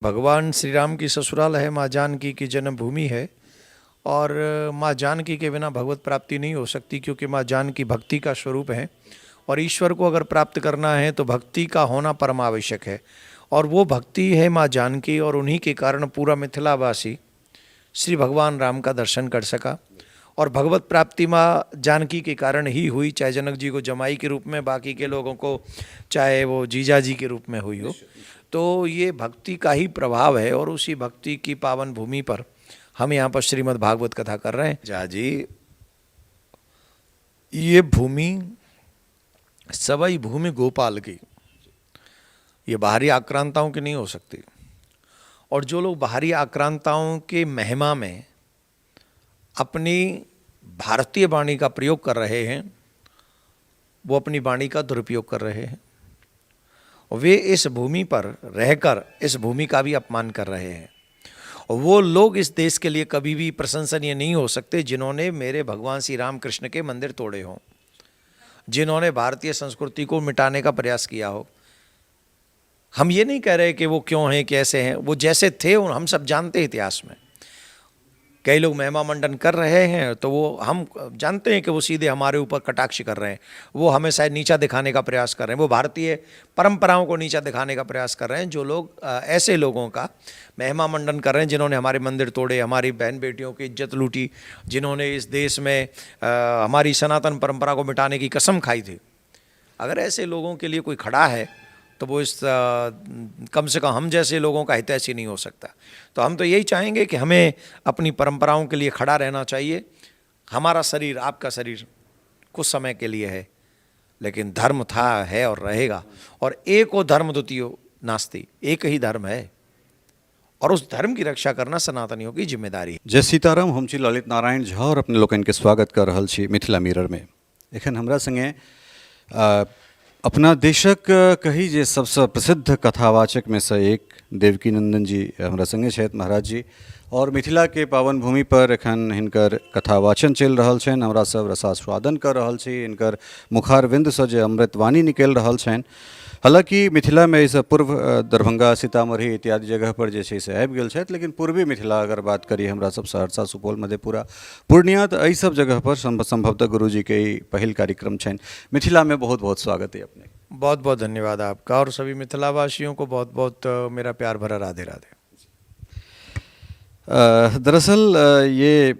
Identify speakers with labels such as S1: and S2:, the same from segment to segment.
S1: भगवान श्री राम की ससुराल है, माँ जानकी की जन्मभूमि है। और माँ जानकी के बिना भगवत प्राप्ति नहीं हो सकती, क्योंकि माँ जानकी भक्ति का स्वरूप है। और ईश्वर को अगर प्राप्त करना है तो भक्ति का होना परम आवश्यक है। और वो भक्ति है माँ जानकी, और उन्हीं के कारण पूरा मिथिलावासी श्री भगवान राम का दर्शन कर सका। और भगवत प्राप्ति माँ जानकी के कारण ही हुई, चाहे जनक जी को जमाई के रूप में, बाकी के लोगों को चाहे वो जीजा जी के रूप में हुई हो। तो ये भक्ति का ही प्रभाव है, और उसी भक्ति की पावन भूमि पर हम यहाँ पर श्रीमद् भागवत कथा कर रहे हैं। जा जी, ये भूमि सवई भूमि गोपाल की, ये बाहरी आक्रांताओं की नहीं हो सकती। और जो लोग बाहरी आक्रांताओं के महिमा में अपनी भारतीय वाणी का प्रयोग कर रहे हैं, वो अपनी वाणी का दुरुपयोग कर रहे हैं। वे इस भूमि पर रहकर इस भूमि का भी अपमान कर रहे हैं। और वो लोग इस देश के लिए कभी भी प्रशंसनीय नहीं हो सकते जिन्होंने मेरे भगवान श्री राम कृष्ण के मंदिर तोड़े हों, जिन्होंने भारतीय संस्कृति को मिटाने का प्रयास किया हो। हम ये नहीं कह रहे कि वो क्यों हैं, कैसे हैं, वो जैसे थे हम सब जानते हैं। इतिहास में कई लोग महिमा मंडन कर रहे हैं, तो वो हम जानते हैं कि वो सीधे हमारे ऊपर कटाक्ष कर रहे हैं। वो हमें शायद नीचा दिखाने का प्रयास कर रहे हैं, वो भारतीय परंपराओं को नीचा दिखाने का प्रयास कर रहे हैं। जो लोग ऐसे लोगों का महिमा मंडन कर रहे हैं जिन्होंने हमारे मंदिर तोड़े, हमारी बहन बेटियों की इज्जत लूटी, जिन्होंने इस देश में हमारी सनातन परंपरा को मिटाने की कसम खाई थी। अगर ऐसे लोगों के लिए कोई खड़ा है तो वो इस कम से कम हम जैसे लोगों का हितैषी नहीं हो सकता। तो हम तो यही चाहेंगे कि हमें अपनी परंपराओं के लिए खड़ा रहना चाहिए। हमारा शरीर, आपका शरीर कुछ समय के लिए है, लेकिन धर्म था, है और रहेगा। और एको धर्म द्वितीयो नास्ति, एक ही धर्म है, और उस धर्म की रक्षा करना सनातनियों की जिम्मेदारी है।
S2: जय सीताराम। हम छी ललित नारायण झा और अपने लोकन के स्वागत कर रहल छी मिथिला मिरर में। एखन हमरा संगे अपना देशक कही जे सबसे प्रसिद्ध कथावाचक में से एक देवकी नंदन जी हमरा संगे छथि, महाराज जी। और मिथिला के पावन भूमि पर एखन हिनकर कथावाचन चल रहल छनि, हमरा सब रसास्वादन कर रहल छी। हिनकर मुखारविंद से जे अमृतवाणी निकल रहल छनि। हालांकि मिथिला में इस पूर्व दरभंगा, सीतामढ़ी इत्यादि जगह पर जे छै से आबि गेल छथि, लेकिन पूर्वी मिथिला अगर बात करी हमरा सब सहरसा, सुपौल, मधेपुरा, पूर्णिया, तो एहि सब जगह पर संभवतः गुरुजी के ही पहिल कार्यक्रम छनि। मिथिला में बहुत बहुत स्वागत है अपने।
S1: बहुत बहुत धन्यवाद आपका, और सभी मिथिलावासियों को बहुत बहुत मेरा प्यार भरा राधे राधे।
S2: दरअसल ये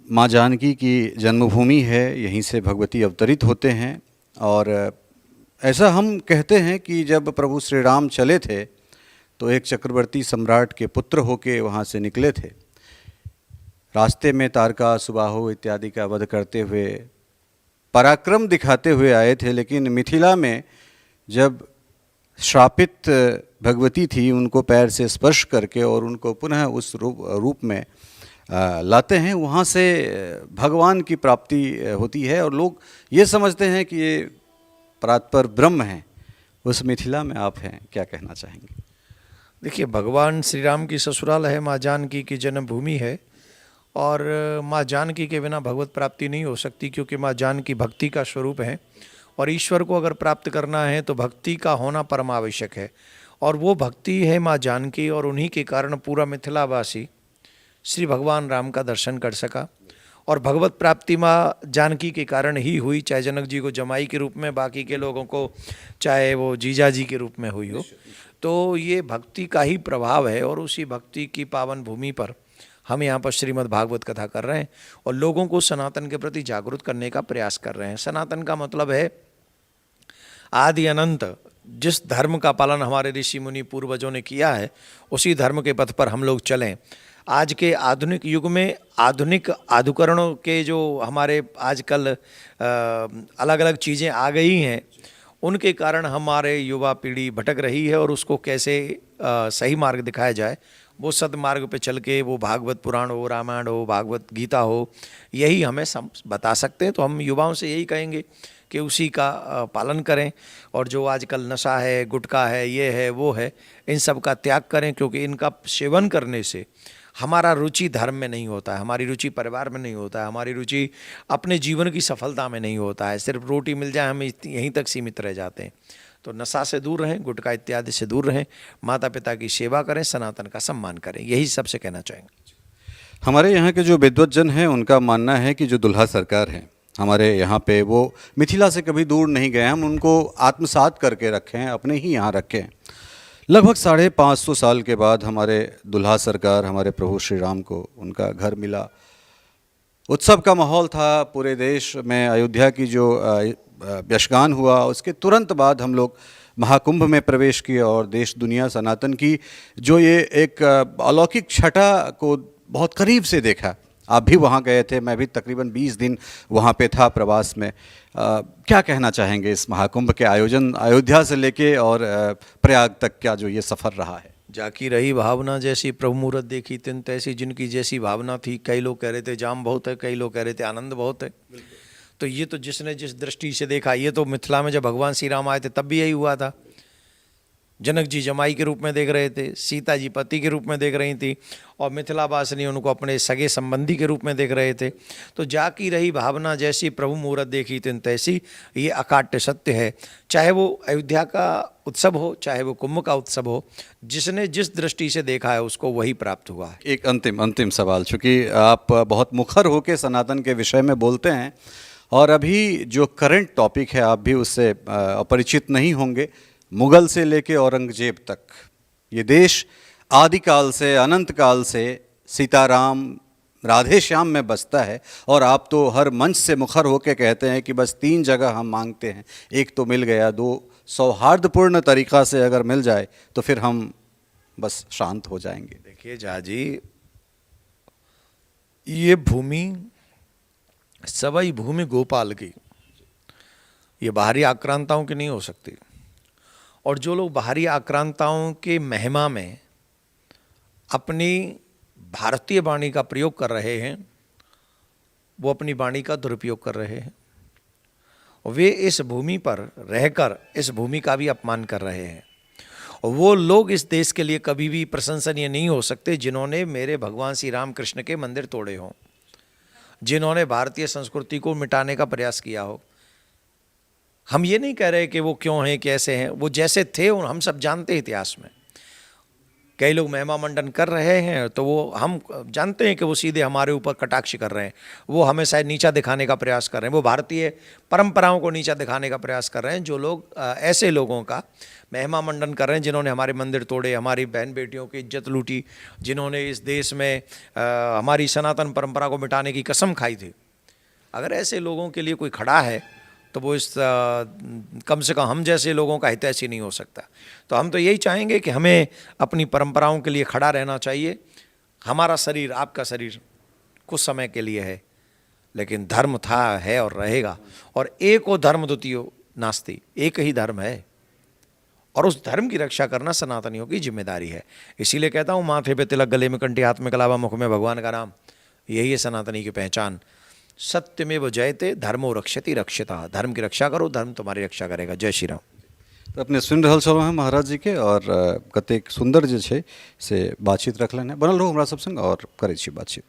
S2: माँ जानकी की जन्मभूमि है, यहीं से भगवती अवतरित होते हैं। और ऐसा हम कहते हैं कि जब प्रभु श्री राम चले थे तो एक चक्रवर्ती सम्राट के पुत्र होके वहाँ से निकले थे। रास्ते में तारका, सुबाहु इत्यादि का वध करते हुए, पराक्रम दिखाते हुए आए थे। लेकिन मिथिला में जब श्रापित भगवती थी, उनको पैर से स्पर्श करके और उनको पुनः उस रूप में लाते हैं, वहाँ से भगवान की प्राप्ति होती है। और लोग ये समझते हैं कि ये परात्पर ब्रह्म हैं। उस मिथिला में आप हैं, क्या कहना चाहेंगे?
S1: देखिए, भगवान श्री राम की ससुराल है, माँ जानकी की जन्मभूमि है। और माँ जानकी के बिना भगवत प्राप्ति नहीं हो सकती, क्योंकि माँ जानकी भक्ति का स्वरूप है। और ईश्वर को अगर प्राप्त करना है तो भक्ति का होना परम आवश्यक है। और वो भक्ति है माँ जानकी, और उन्हीं के कारण पूरा मिथिलावासी श्री भगवान राम का दर्शन कर सका। और भगवत प्राप्ति माँ जानकी के कारण ही हुई, चाहे जनक जी को जमाई के रूप में, बाकी के लोगों को चाहे वो जीजा जी के रूप में हुई हो। तो ये भक्ति का ही प्रभाव है, और उसी भक्ति की पावन भूमि पर हम यहाँ पर श्रीमद् भागवत कथा कर रहे हैं, और लोगों को सनातन के प्रति जागरूक करने का प्रयास कर रहे हैं। सनातन का मतलब है आदि अनंत। जिस धर्म का पालन हमारे ऋषि मुनि पूर्वजों ने किया है, उसी धर्म के पथ पर हम लोग चलें। आज के आधुनिक युग में आधुनिक आधुकरणों के जो हमारे आजकल अलग अलग चीज़ें आ गई हैं, उनके कारण हमारे युवा पीढ़ी भटक रही है। और उसको कैसे सही मार्ग दिखाया जाए, वो सदमार्ग पे चल के, वो भागवत पुराण हो, रामायण हो, भागवत गीता हो, यही हमें बता सकते हैं। तो हम युवाओं से यही कहेंगे कि उसी का पालन करें। और जो आजकल नशा है, गुटखा है, ये है, वो है, इन सब का त्याग करें, क्योंकि इनका सेवन करने से हमारा रुचि धर्म में नहीं होता है, हमारी रुचि परिवार में नहीं होता है, हमारी रुचि अपने जीवन की सफलता में नहीं होता है। सिर्फ रोटी मिल जाए हम यहीं तक सीमित रह जाते हैं। तो नशा से दूर रहें, गुटखा इत्यादि से दूर रहें, माता पिता की सेवा करें, सनातन का सम्मान करें, यही सबसे कहना चाहेंगे।
S2: हमारे यहाँ के जो विद्वज्जन हैं उनका मानना है कि जो दुल्हा सरकार हैं हमारे यहाँ पे, वो मिथिला से कभी दूर नहीं गए। हम उनको आत्मसात करके रखें हैं, अपने ही यहाँ रखें हैं। लगभग 550 साल के बाद हमारे दुल्हा सरकार, हमारे प्रभु श्री राम को उनका घर मिला। उत्सव का माहौल था पूरे देश में। अयोध्या की जो यशगान हुआ, उसके तुरंत बाद हम लोग महाकुंभ में प्रवेश किए और देश दुनिया सनातन की जो ये एक अलौकिक छटा को बहुत करीब से देखा। आप भी वहाँ गए थे, मैं भी तकरीबन 20 दिन वहाँ पे था प्रवास में। क्या कहना चाहेंगे इस महाकुंभ के आयोजन, अयोध्या से लेके और प्रयाग तक का जो ये सफ़र रहा है?
S1: जाकी रही भावना जैसी प्रभु मूरत देखी तिन तैसी, जिनकी जैसी भावना थी। कई लोग कह रहे थे जाम बहुत है, कई लोग कह रहे थे आनंद बहुत है। तो ये तो जिसने जिस दृष्टि से देखा, ये तो मिथिला में जब भगवान श्री राम आए थे तब भी यही हुआ था। जनक जी जमाई के रूप में देख रहे थे, सीता जी पति के रूप में देख रही थी, और मिथिलावासिनी उनको अपने सगे संबंधी के रूप में देख रहे थे। तो जाकी रही भावना जैसी प्रभु मूरत देखी तिन तैसी, ये अकाट्य सत्य है। चाहे वो अयोध्या का उत्सव हो, चाहे वो कुंभ का उत्सव हो, जिसने जिस दृष्टि से देखा है उसको वही प्राप्त हुआ है।
S2: एक अंतिम सवाल, चूँकि आप बहुत मुखर होकर सनातन के विषय में बोलते हैं और अभी जो करंट टॉपिक है आप भी उससे अपरिचित नहीं होंगे। मुगल से लेके औरंगजेब तक ये देश आदिकाल से अनंत काल से सीताराम राधे श्याम में बसता है, और आप तो हर मंच से मुखर होकर कहते हैं कि बस 3 जगह हम मांगते हैं, एक तो मिल गया, 2 सौहार्दपूर्ण तरीक़ा से अगर मिल जाए तो फिर हम बस शांत हो जाएंगे।
S1: देखिए जहाजी, ये भूमि सवई भूमि गोपाल की, ये बाहरी आक्रांताओं की नहीं हो सकती। और जो लोग बाहरी आक्रांताओं के महिमा में अपनी भारतीय वाणी का प्रयोग कर रहे हैं, वो अपनी वाणी का दुरुपयोग कर रहे हैं। वे इस भूमि पर रहकर इस भूमि का भी अपमान कर रहे हैं। और वो लोग इस देश के लिए कभी भी प्रशंसनीय नहीं हो सकते जिन्होंने मेरे भगवान श्री राम कृष्ण के मंदिर तोड़े हों, जिन्होंने भारतीय संस्कृति को मिटाने का प्रयास किया हो। हम ये नहीं कह रहे कि वो क्यों हैं, कैसे हैं, वो जैसे थे और हम सब जानते हैं। इतिहास में कई लोग महिमा मंडन कर रहे हैं तो वो हम जानते हैं कि वो सीधे हमारे ऊपर कटाक्ष कर रहे हैं, वो हमें शायद नीचा दिखाने का प्रयास कर रहे हैं, वो भारतीय परंपराओं को नीचा दिखाने का प्रयास कर रहे हैं। जो लोग ऐसे लोगों का महिमा मंडन कर रहे हैं जिन्होंने हमारे मंदिर तोड़े, हमारी बहन बेटियों की इज्जत लूटी, जिन्होंने इस देश में हमारी सनातन परंपरा को मिटाने की कसम खाई थी, अगर ऐसे लोगों के लिए कोई खड़ा है तो वो इस कम से कम हम जैसे लोगों का हितैषी नहीं हो सकता। तो हम तो यही चाहेंगे कि हमें अपनी परंपराओं के लिए खड़ा रहना चाहिए। हमारा शरीर, आपका शरीर कुछ समय के लिए है, लेकिन धर्म था, है और रहेगा। और एको धर्म द्वितीयो नास्ति, एक ही धर्म है, और उस धर्म की रक्षा करना सनातनियों की जिम्मेदारी है। इसीलिए कहता हूँ, माथे पे तिलक, गले में कंठी, हाथ में कलावा, मुख में भगवान का नाम, यही है सनातनी की पहचान। सत्यमेव जयते धर्मो रक्षति रक्षिता, धर्म की रक्षा करो, धर्म तुम्हारी रक्षा करेगा। जय श्री राम।
S2: तो अपने सुन रहल छलहुँ हैं महाराज जी के, और कतेक सुंदर जे छै से बातचीत रखलन है। बनल रहू हमरा सब संग और करै छी बातचीत।